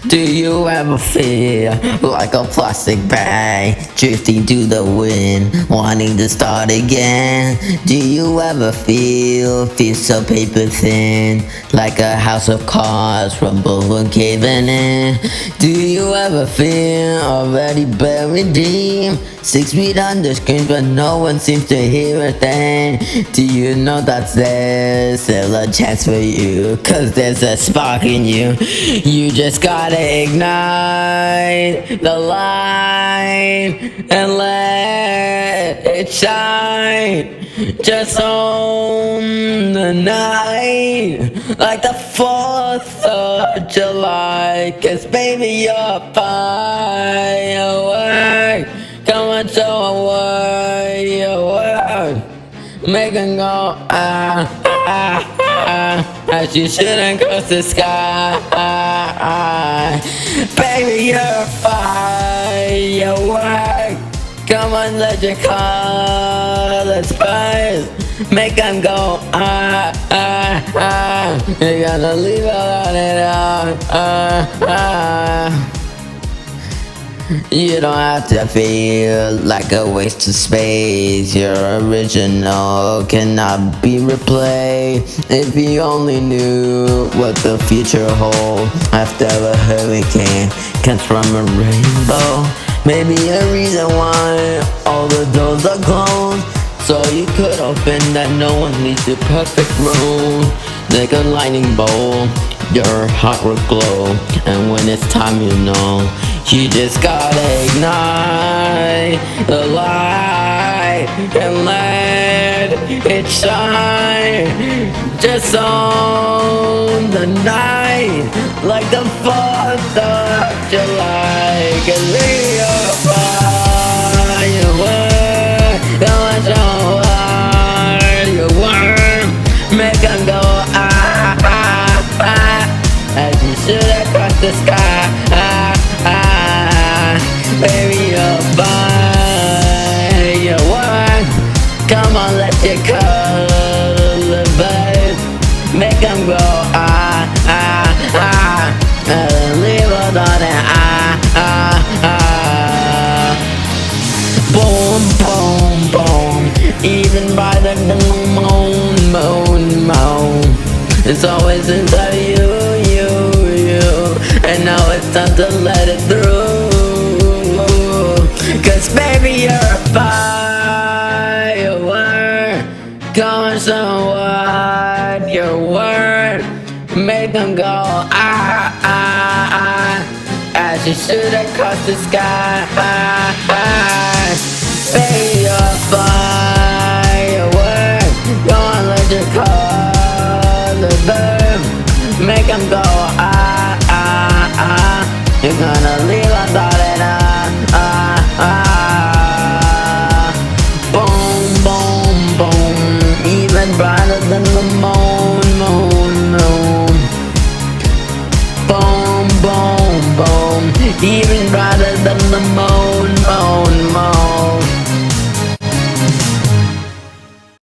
Do you ever feel like a plastic bag drifting to the wind, wanting to start again? Do you ever feel so paper thin, like a house of cards rumble and caving in? Do you ever feel already buried deep, 6 feet under screens but no one seems to hear a thing? Do you know that there's still a chance for you, 'cause there's a spark in you? You just gotta ignite the light and let it shine. Just own the night like the 4th of July, 'cause baby you're firework. Come on, show a word, your word. Make 'em go as you shouldn't cross the sky. Baby, you're a firework. Come on, let your colors burst. Make 'em go You gotta leave it on it You don't have to feel like a waste of space. Your original cannot be replaced. If you only knew what the future holds after a hurricane comes from a rainbow. Maybe a reason why all the doors are closed, so you could open that no one needs the perfect room. Like a lightning bolt, your heart will glow, and when it's time, you know, you just gotta ignite the light and let it shine. Just on the night like the 4th of July. 'Cause we are firework. Come on, show what you want. Make 'em go as you shoot across the sky. Baby, you're firework. Come on, let your color burst. Make 'em go and leave it on it Boom, boom, boom. Even by the moon. It's always inside you. And now it's time to let it through. 'Cause baby, you're a firework. Come on, show what your word. Make them go as you shoot across the sky. Baby, you're a firework. Go on, let your color burn. Make them go You're gonna live